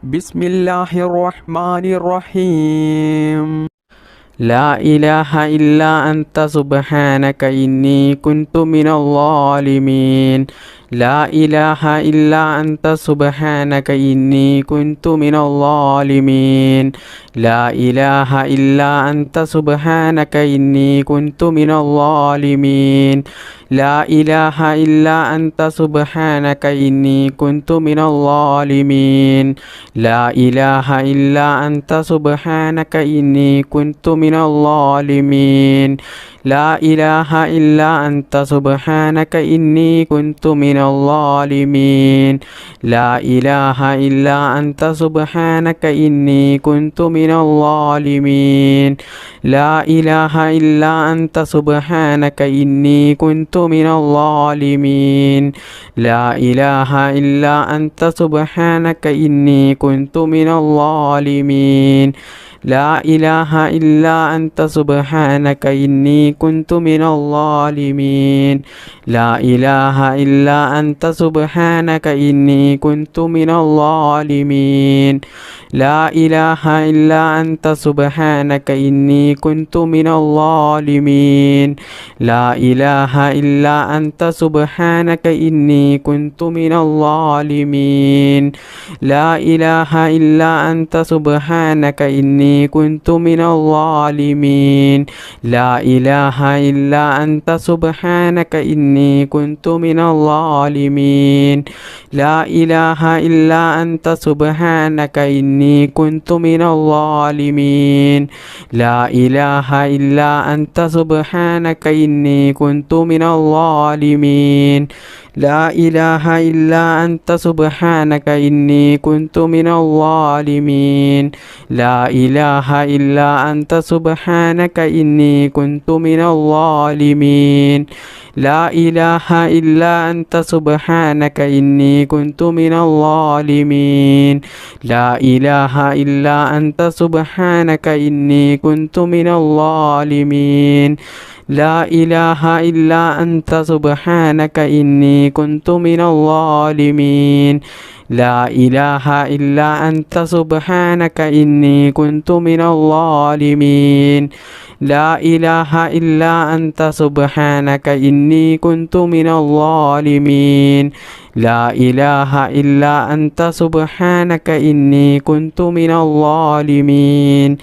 بسم الله الرحمن الرحيم. لا إله إلا أنت سبحانك إني كنت من الظالمين. لا إله إلا أنت سبحانك إني كنت من الظالمين. لا إله إلا أنت سبحانك إني كنت من الظالمين. لا إله إلا أنت سبحانك إني كنت من الظالمين. لا إله إلا أنت سبحانك إني كنت من الظالمين. لا إله إلا أنت سبحانك إني كنت من الظالمين. لا إله إلا أنت سبحانك إني كنت من الظالمين. لا إله إلا أنت سبحانك إني كنت من الظالمين. لا إله إلا أنت سبحانك إني كنت من الظالمين. لا إله إلا أنت سبحانك إني كنت من الظالمين. لا إله إلا أنت سبحانك إني كنت من الظالمين. لا إله إلا أنت سبحانك إني كنت من الظالمين. لا إله إلا أنت سبحانك إني كنت من الظالمين. لا إله إلا أنت سبحانك إني كنت من الظالمين. لا إله إلا أنت سبحانك إني كنت من الظالمين. لا إله إلا أنت سبحانك إني كنت من الظالمين. لا إله إلا أنت سبحانك إني كنت من الظالمين. لا إله إلا أنت سبحانك إني كنت من الظالمين. لا إله إلا أنت سبحانك إني كنت من الظالمين. لا إله إلا أنت سبحانك إني كنت من الظالمين. لا إله إلا أنت سبحانك إني كنت من الظالمين. لا إله إلا أنت سبحانك إني كنت من الظالمين. لا إله إلا أنت سبحانك إني كنت من الظالمين. لا إله إلا أنت سبحانك إني كنت من الظالمين. لا إله إلا أنت سبحانك إني كنت من الظالمين. لا إله إلا أنت سبحانك إني كنت من الظالمين.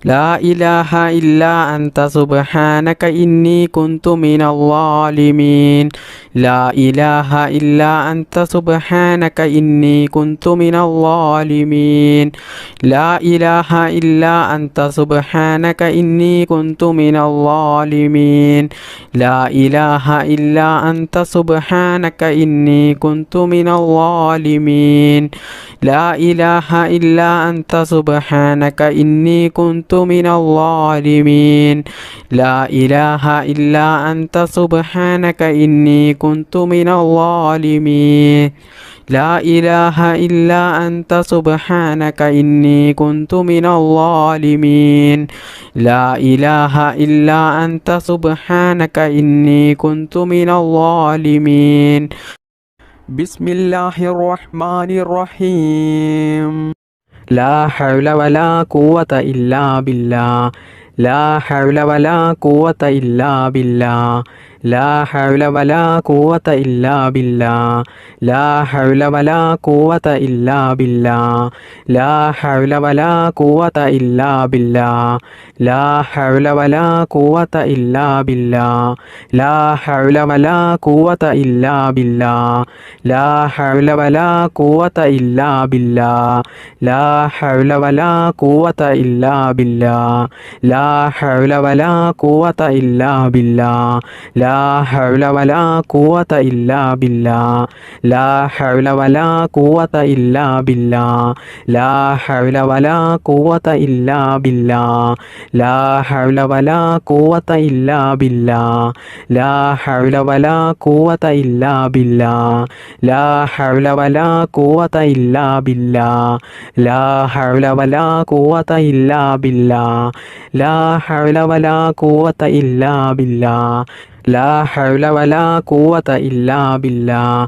لا إله إلا أنت سبحانك إني كنت من الظالمين. لا إله إلا أنت سبحانك إني كنت من الظالمين. لا إله إلا أنت سبحانك إني كنت من الظالمين. لا إله إلا أنت سبحانك إني كنت من الظالمين. لا إله إلا أنت سبحانك إني كنت من الظالمين. لا إله إلا أنت سبحانك إني كنت من الظالمين. لا إله إلا أنت سبحانك إني كنت من الظالمين. بسم الله الرحمن الرحيم. لا حول ولا قوة إلا بالله. لا حول ولا قوة إلا بالله. لا حول ولا قوة إلا بالله. لا حول ولا قوة إلا بالله. لا حول ولا قوة إلا بالله. لا حول ولا قوة إلا بالله. لا حول ولا قوة إلا بالله. لا حول ولا قوة إلا بالله. لا حول ولا قوة إلا بالله. لا حول ولا قوة إلا بالله. لا حول ولا قوة إلا بالله. لا حول ولا قوة إلا بالله. لا حول ولا قوة إلا بالله. لا حول ولا قوة إلا بالله. لا حول ولا قوة إلا بالله. لا حول ولا قوة إلا بالله. لا حول ولا قوة إلا بالله. لا حول ولا قوة إلا بالله. لا حول ولا قوة إلا بالله.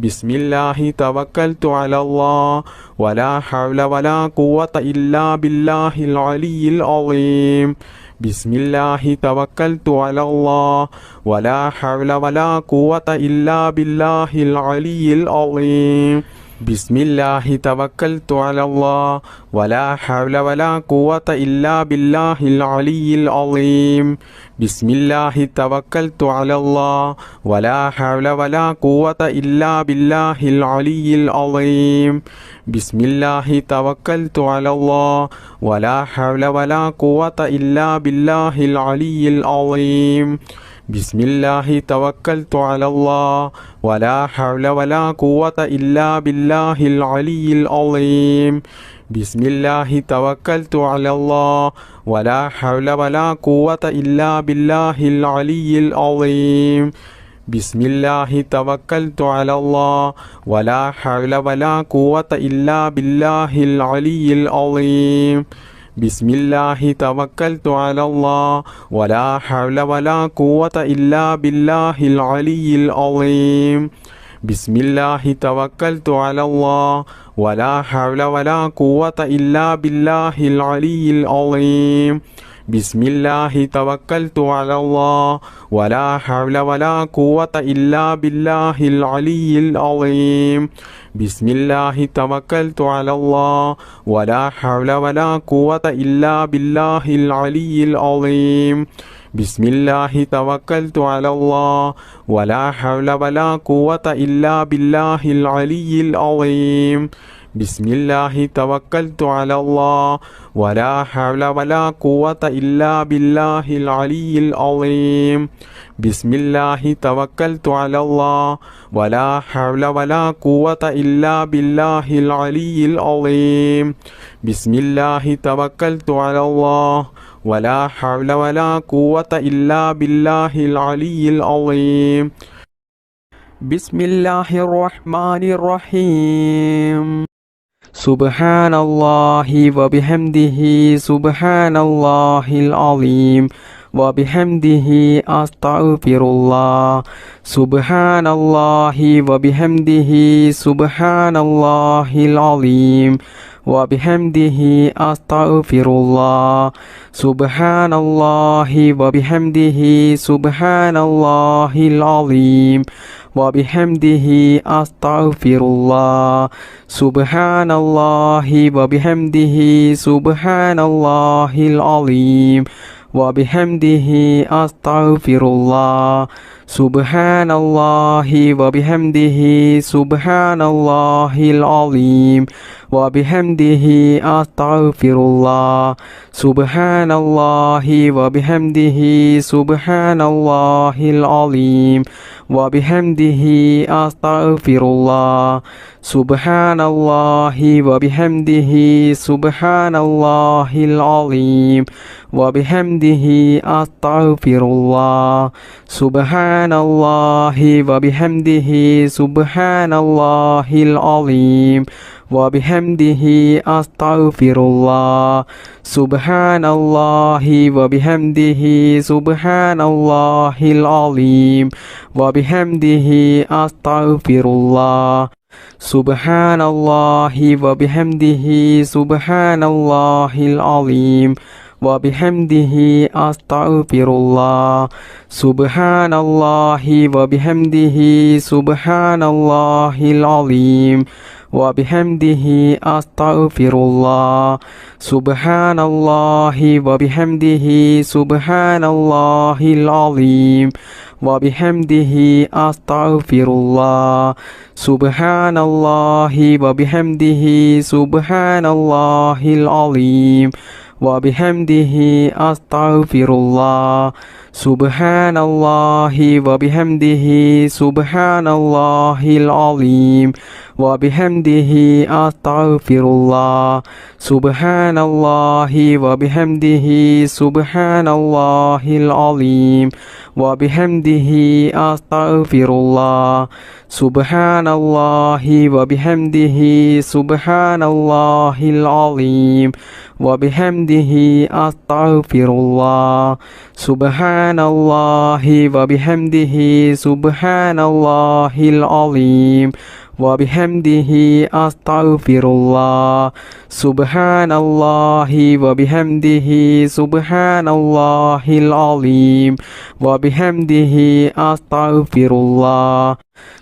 ബിസ്മില്ലാഹി തവക്കൽതു അലല്ലാഹ് വലാ ഹൗല വലാ ഖുവത ഇല്ലാ ബില്ലാഹിൽ അലിയിൽ അളീം. ബിസ്മില്ലാഹി തവക്കൽതു അലല്ലാഹ് വലാ ഹൗല വലാ ഖുവത ഇല്ലാ ബില്ലാഹിൽ അലിയിൽ അളീം. ബിസ്മില്ലാഹി തവക്കൽതു അലല്ലാഹ് വലാ ഹൗല വലാ ഖുവത ഇല്ലാ ബില്ലാഹിൽ അലിയിൽ അളീം. ബിസ്മില്ലാഹി തവക്കൽതു അലല്ലാഹ് വലാ ഹൗല വലാ ഖുവത ഇല്ലാ ബില്ലാഹിൽ അലിയിൽ അളീം. ബിസ്മില്ലാഹി തവക്കൽതു അലല്ലാഹ് വലാ ഹൗല വലാ ഖുവത ഇല്ലാ ബില്ലാഹിൽ അലിയിൽ അളീം. ബിസ്മില്ലാഹി തവക്കൽതു അലല്ലാഹ് വലാ ഹൗല വലാ ഖുവത ഇല്ലാ ബില്ലാഹിൽ അലിയിൽ അളീം. ബിസ്മില്ലാഹി തവക്കൽതു അലല്ലാഹ് വലാ ഹൗല വലാ ഖുവത ഇല്ലാ ബില്ലാഹിൽ അലിയിൽ അളീം. ബിസ്മില്ലാഹി തവക്കൽതു അലല്ലാഹ് വലാ ഹൗല വലാ ഖുവത ഇല്ലാ ബില്ലാഹിൽ അലിയിൽ അളീം. ബിസ്മില്ലാഹി തവക്കൽതു അലല്ലാഹ് വലാ ഹൗല വലാ ഖുവത ഇല്ലാ ബില്ലാഹിൽ അലിയിൽ അളീം. ബിസ്മില്ലാഹി തവക്കൽതു അലല്ലാഹ് വലാ ഹൗല വലാ ഖുവത ഇല്ലാ ബില്ലാഹിൽ അലിയിൽ അളീം. ബിസ്മില്ലാഹി തവക്കൽതു അലല്ലാഹ് വലാ ഹൗല വലാ ഖുവത ഇല്ലാ ബില്ലാഹിൽ അലിയിൽ അളീം. ബിസ്മില്ലാഹി തവക്കൽതു അലല്ലാഹ് വലാ ഹൗല വലാ ഖുവത ഇല്ലാ ബില്ലാഹിൽ അലിയിൽ അളീം. ബിസ്മില്ലാഹി തവക്കൽതു അലല്ലാഹ് വലാ ഹൗല വലാ ഖുവത ഇല്ലാ ബില്ലാഹിൽ അലിയിൽ അളീം. ബിസ്മില്ലാഹി തവക്കൽതു അലല്ലാഹ് വലാ ഹൗല വലാ ഖുവത ഇല്ലാ ബില്ലാഹിൽ അലിയിൽ അളീം. ബിസ്മില്ലാഹി തവക്കൽതു അലല്ലാഹ് വലാ ഹൗല വലാ ഖുവത ഇല്ലാ ബില്ലാഹിൽ അലിയിൽ അളീം. ബിസ്മില്ലാഹി തവക്കൽതു അലല്ലാഹ് വലാ ഹൗല വലാ ഖുവത ഇല്ലാ ബില്ലാഹിൽ അലിയിൽ അളീം. ബിസ്മില്ലാഹിർ റഹ്മാനിർ റഹീം. സുബ്ഹാനല്ലാഹി വബിഹംദിഹി സുബ്ഹാനല്ലാഹിൽ അലീം വബിഹംദിഹി അസ്തഗ്ഫിറുല്ലാഹ്. സുബ്ഹാനല്ലാഹി വബിഹംദിഹി സുബ്ഹാനല്ലാഹിൽ അലീം വബിഹംദിഹി അസ്തഗ്ഫിറുല്ലാഹ്. സുബ്ഹാനല്ലാഹി വബിഹംദിഹി സുബ്ഹാനല്ലാഹിൽ അലീം വബിഹംദിഹി അസ്തഗ്ഫിറുല്ലാഹ്. സുബ്ഹാനല്ലാഹി വബിഹംദിഹി സുബ്ഹാനല്ലാഹിൽ അലീം വബിഹംദിഹി അസ്തഗ്ഫിറുല്ലാഹ്. സുബ്ഹാനല്ലാഹി വബിഹംദിഹി സുബ്ഹാനല്ലാഹിൽ അലീം വബിഹംദിഹി അസ്തഗ്ഫിറുല്ലാഹ്. സുബ്ഹാനല്ലാഹി വബിഹംദിഹി സുബ്ഹാനല്ലാഹിൽ അലീം വബിഹംദിഹി അസ്തഗ്ഫിറുല്ലാഹ്. സുബ്ഹാനല്ലാഹി വബിഹംദിഹി സുബ്ഹാനല്ലാഹിൽ അലീം വബിഹംദിഹി അസ്തഗ്ഫിറുല്ലാഹ്. സുബ്ഹാനല്ലാഹി വബിഹംദിഹി സുബ്ഹാനല്ലാഹിൽ അലീം വബിഹംദിഹി അസ്തഗ്ഫിറുല്ലാഹ്. സുബ്ഹാനല്ലാഹി വബിഹംദിഹി സുബ്ഹാനല്ലാഹിൽ അലീം വബിഹംദിഹി അസ്തഗ്ഫിറുല്ലാഹ്. സുബ്ഹാനല്ലാഹി വബിഹംദിഹി സുബ്ഹാനല്ലാഹിൽ അലീം വബിഹംദിഹി അസ്തഗ്ഫിറുല്ലാഹ്. സുബ്ഹാനല്ലാഹി വബിഹംദിഹി സുബ്ഹാനല്ലാഹിൽ അലീം വബിഹംദിഹി അസ്തഗ്ഫിറുല്ലാഹ്. സുബ്ഹാനല്ലാഹി വബിഹംദിഹി സുബ്ഹാനല്ലാഹിൽ അലീം വബിഹംദിഹി അസ്തഗ്ഫിറുല്ലാഹ്. സുബ്ഹാനല്ലാഹി വബിഹംദിഹി സുബ്ഹാനല്ലാഹിൽ അലീം വബിഹംദിഹി അസ്തഗ്ഫിറുല്ലാഹ്. സുബ്ഹാനല്ലാഹി വബിഹംദിഹി സുബ്ഹാനല്ലാഹിൽ അലീം വബിഹംദിഹി അസ്തഗ്ഫിറുല്ലാഹ്. സുബ്ഹാനല്ലാഹി വബിഹംദിഹി സുബ്ഹാനല്ലാഹിൽ അലീം വബിഹംദിഹി അസ്തഗ്ഫിറുല്ലാഹ്. സുബ്ഹാനല്ലാഹി വബിഹംദിഹി സുബ്ഹാനല്ലാഹിൽ അലീം وبحمده أستغفر الله سبحان الله وبحمده سبحان الله العظيم وبحمده أستغفر الله سبحان الله وبحمده سبحان الله العظيم وبحمده أستغفر الله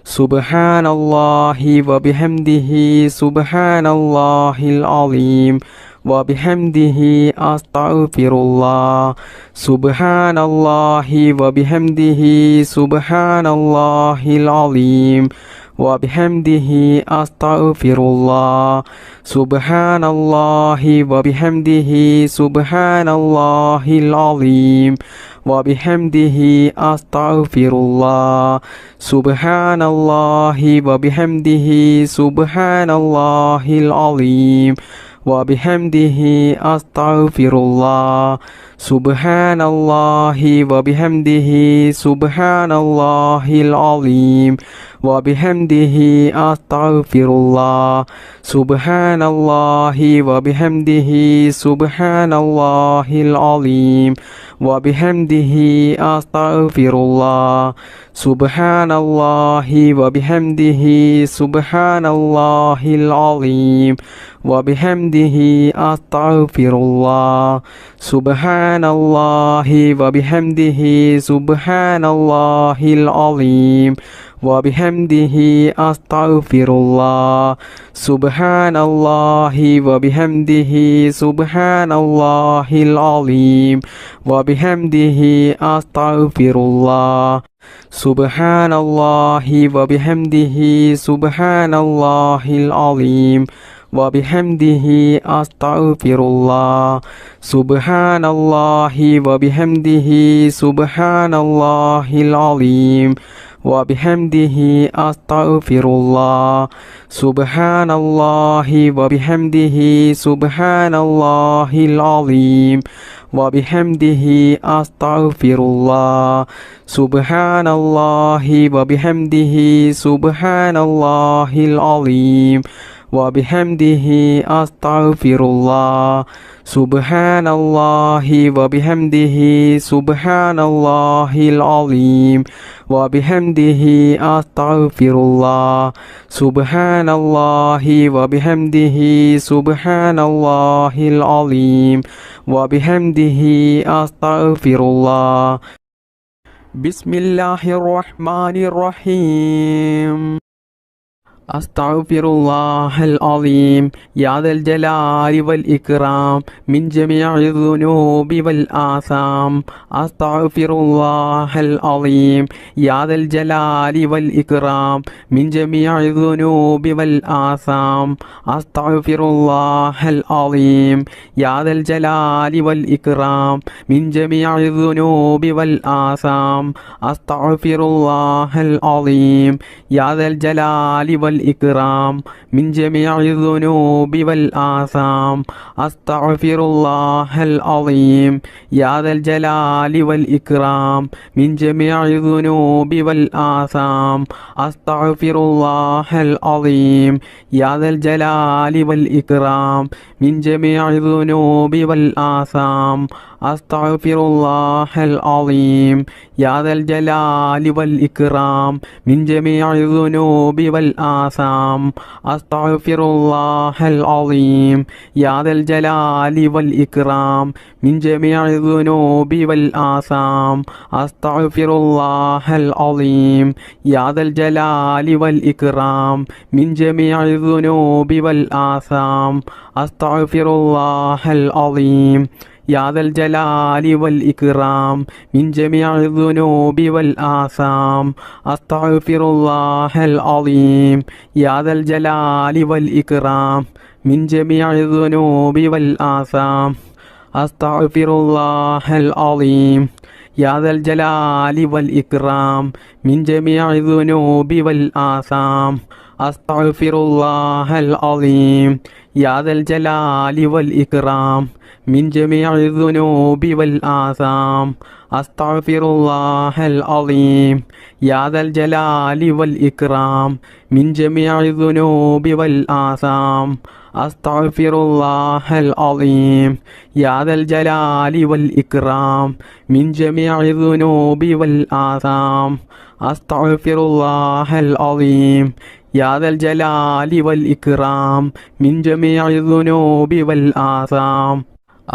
سبحان الله وبحمده سبحان الله العظيم وبحمده أستغفر الله سبحان الله وبحمده سبحان الله العظيم وبحمده أستغفر الله سبحان الله وبحمده سبحان الله العظيم وبحمده أستغفر الله سبحان الله وبحمده سبحان الله العظيم وبحمده أستغفر الله سبحان الله وبحمده سبحان الله العظيم وبحمده أستغفر الله سبحان الله وبحمده سبحان الله العظيم وبحمده أستغفر الله سبحان الله وبحمده سبحان الله العظيم وبحمده أستغفر الله سبحان الله وبحمده سبحان الله العظيم وبحمده أستغفر الله سبحان الله وبحمده سبحان الله العظيم وبحمده أستغفر الله سبحان الله وبحمده سبحان الله العظيم وبحمده أستغفر الله سبحان الله وبحمده سبحان الله العظيم وبحمده أستغفر الله سبحان الله وبحمده سبحان الله العظيم وبحمده أستغفر الله سبحان الله وبحمده سبحان الله العظيم وبحمده أستغفر الله سبحان الله وبحمده سبحان الله العظيم وبحمده أستغفر الله سبحان الله وبحمده سبحان الله العظيم وبحمده أستغفر الله بسم الله الرحمن الرحيم أستغفر الله العظيم يا ذا الجلال والإكرام من جميع الذنوب والآثام أستغفر الله العظيم يا ذا الجلال والإكرام من جميع الذنوب والآثام أستغفر الله العظيم يا ذا الجلال والإكرام من جميع الذنوب والآثام أستغفر الله العظيم يا ذا الجلال والإكرام من جميع الذنوب والآثام أستغفر الله العظيم يا ذا الجلال والإكرام من جميع الذنوب والآثام أستغفر الله العظيم يا ذا الجلال والإكرام من جميع الذنوب والآثام أستغفر الله العظيم يا ذا الجلال والإكرام من جميع الذنوب والآثام أستغفر الله العظيم يا ذا الجلال والإكرام من جميع الذنوب والآثام أستغفر الله العظيم يا ذا الجلال والإكرام من جميع الذنوب والآثام أستغفر الله العظيم يا ذا الجلال والإكرام من جميع الذنوب والآثام أستغفر الله العظيم يا ذا الجلال والإكرام من جميع الذنوب والآثام أستغفر الله العظيم يا ذا الجلال والإكرام من جميع الذنوب والآثام أستغفر الله العظيم يا ذا الجلال والإكرام من جميع الذنوب والآثام അസ്തഗ്ഫിറുല്ലാഹൽ അളീം യാ ദൽ ജലാലി വൽ ഇക്റാം മിൻ ജമീഇ ദുനൂബി വൽ ആസാം അസ്തഗ്ഫിറുല്ലാഹൽ അളീം യാ ദൽ ജലാലി വൽ ഇക്റാം മിൻ ജമീഇ ദുനൂബി വൽ ആസാം അസ്തഗ്ഫിറുല്ലാഹൽ അളീം യാ ദൽ ജലാലി വൽ ഇക്റാം മിൻ ജമീഇ ദുനൂബി വൽ ആസാം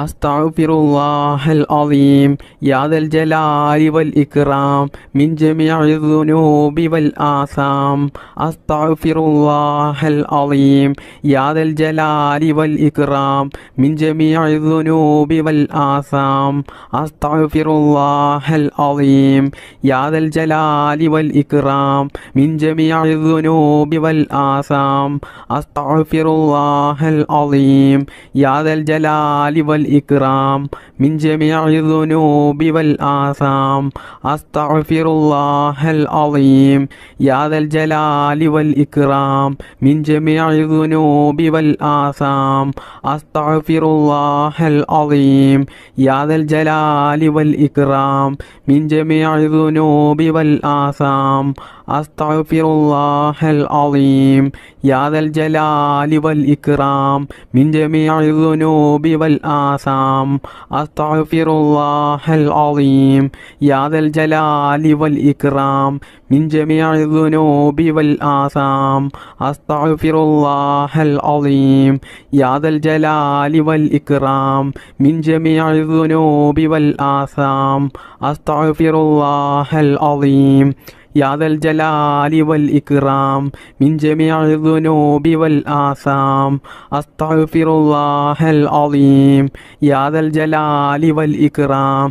അസ്തഗ്ഫിറുല്ലാഹൽ അളീം യാ ദൽ ജലാലി വൽ ഇക്റാം മിൻ ജമീഇ ദുനൂബി വൽ ആസാം അസ്തഗ്ഫിറുല്ലാഹൽ അളീം യാ ദൽ ജലാലി വൽ ഇക്റാം മിൻ ജമീഇ ദുനൂബി വൽ ആസാം അസ്തഗ്ഫിറുല്ലാഹൽ അളീം യാ ദൽ ജലാലി വൽ ഇക്റാം മിൻ ജമീഇ ദുനൂബി വൽ ആസാം അസ്തഗ്ഫിറുല്ലാഹൽ അളീം യാ ദൽ ജലാലി വൽ الإكرام من جميع الذنوب والآثام أستغفر الله العظيم يا ذا الجلال والإكرام من جميع الذنوب والآثام أستغفر الله العظيم يا ذا الجلال والإكرام من جميع الذنوب والآثام أستغفر الله العظيم يا ذا الجلال والإكرام من جميع الذنوب والآثام أستغفر الله العظيم يا ذا الجلال والإكرام من جميع الذنوب والآثام أستغفر الله العظيم يا ذا الجلال والإكرام من جميع الذنوب والآثام أستغفر الله العظيم يا ذا الجلال والإكرام من جميع الذنوب والآثام أستغفر الله العظيم يا ذا الجلال والإكرام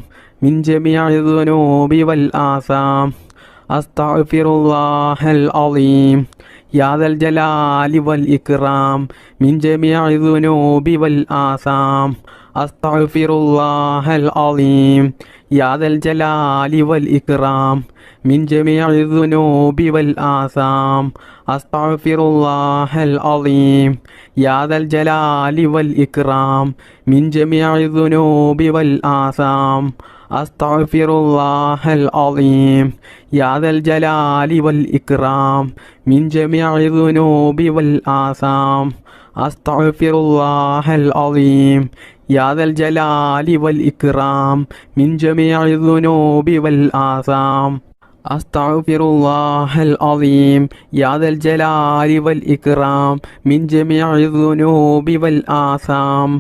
من جميع الذنوب والآثام أستغفر الله العظيم يا ذا الجلال والإكرام من جميع الذنوب والآثام أستغفر الله العظيم يا ذا الجلال والإكرام من جميع الذنوب والآثام أستغفر الله العظيم يا ذا الجلال والإكرام من جميع الذنوب والآثام أستغفر الله العظيم يا ذا الجلال والإكرام من جميع الذنوب والآثام أستغفر الله العظيم يا ذا الجلال والإكرام من جميع الذنوب والآثام أستغفر الله العظيم يا ذا الجلال والإكرام من جميع الذنوب والآثام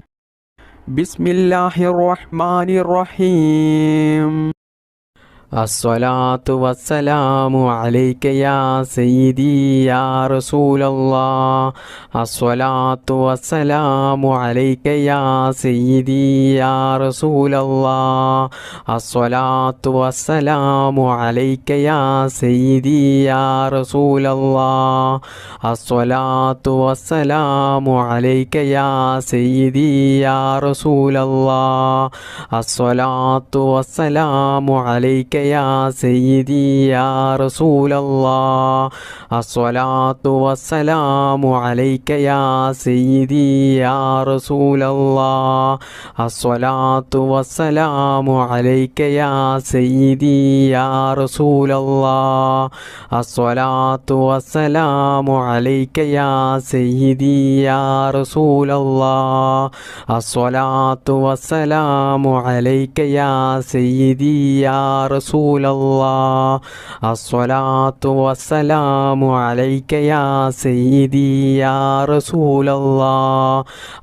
بسم الله الرحمن الرحيم الصلاة والسلام عليك يا سيدي يا رسول الله الصلاة والسلام عليك يا سيدي يا رسول الله الصلاة والسلام عليك يا سيدي يا رسول الله الصلاة والسلام عليك يا سيدي يا رسول الله الصلاة والسلام عليك يا سيدي يا رسول الله الصلاة والسلام عليك يا سيدي يا رسول الله الصلاة والسلام عليك يا سيدي يا رسول الله الصلاة والسلام عليك يا سيدي يا رسول الله الصلاة والسلام عليك يا سيدي يا رسول الله الصلاة والسلام عليك يا سيدي يا رسول الله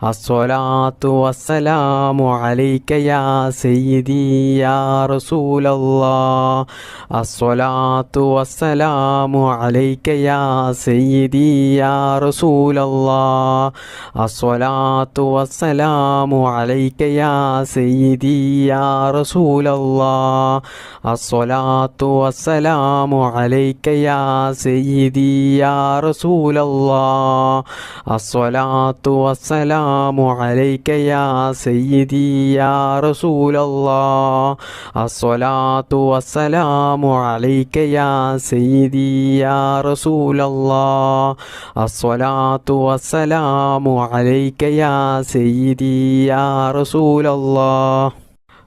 الصلاة والسلام عليك يا سيدي يا رسول الله الصلاة والسلام عليك يا سيدي يا رسول الله الصلاة والسلام عليك يا سيدي يا رسول الله الصلاة والسلام عليك يا سيدي يا رسول الله الصلاة والسلام عليك يا سيدي يا رسول الله الصلاة والسلام عليك يا سيدي يا رسول الله الصلاة والسلام عليك يا سيدي يا رسول الله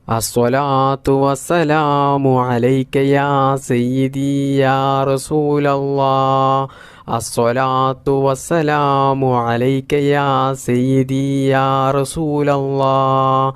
الصلاة والسلام عليك يا سيدي يا رسول الله. الصلاة والسلام عليك يا سيدي يا رسول الله.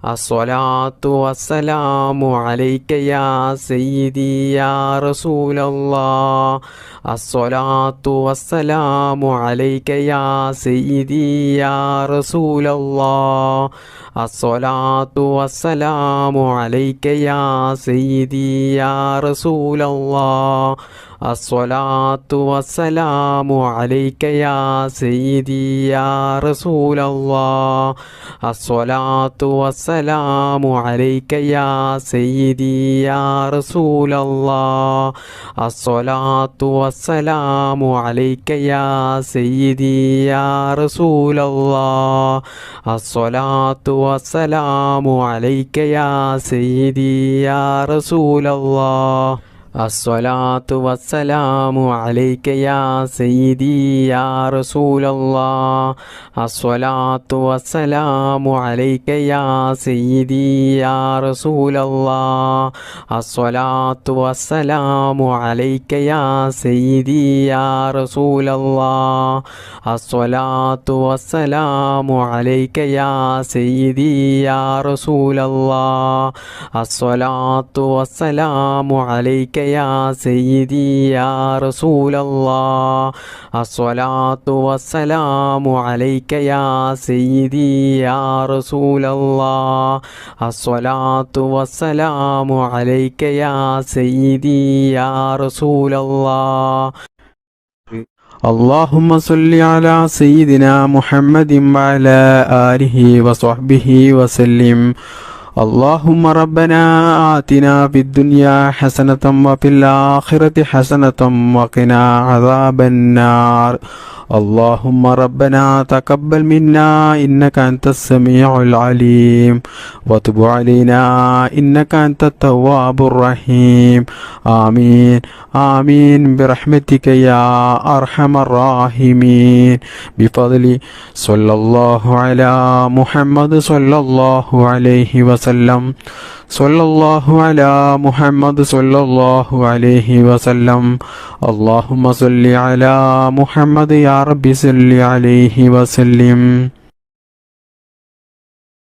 الصلاة والسلام عليك يا سيدي يا رسول الله. الصلاة والسلام عليك يا سيدي يا رسول الله. الصلاة والسلام عليك يا سيدي يا رسول الله. الصلاة والسلام عليك يا سيدي يا رسول الله. الصلاة والسلام عليك يا سيدي يا رسول الله. الصلاة والسلام عليك يا سيدي يا رسول الله. الصلاة والسلام عليك يا سيدي يا رسول الله. الصلاة والسلام عليك يا سيدي يا رسول الله. الصلاة والسلام عليك يا سيدي يا رسول الله. الصلاة والسلام عليك يا سيدي يا رسول الله. الصلاة والسلام عليك يا سيدي يا رسول الله. الصلاة والسلام عليك يا سيدي يا رسول الله. الصلاة والسلام عليك يا سيدي يا رسول الله. الصلاة والسلام عليك يا سيدي يا رسول الله. اللهم صل على سيدنا محمد وعلى آله وصحبه وسلم. اللهم ربنا آتنا في الدنيا حسنة وفي الآخرة حسنة وقنا عذاب النار. اللهم ربنا تقبل منا إنك أنت السميع العليم وتب علينا إنك أنت التواب الرحيم. آمين آمين برحمتك يا أرحم الراحمين. بفضل صلى الله على محمد صلى الله عليه وسلم. صلى الله على محمد صلى الله عليه وسلم. اللهم صل على محمد يا رب صل عليه وسلم.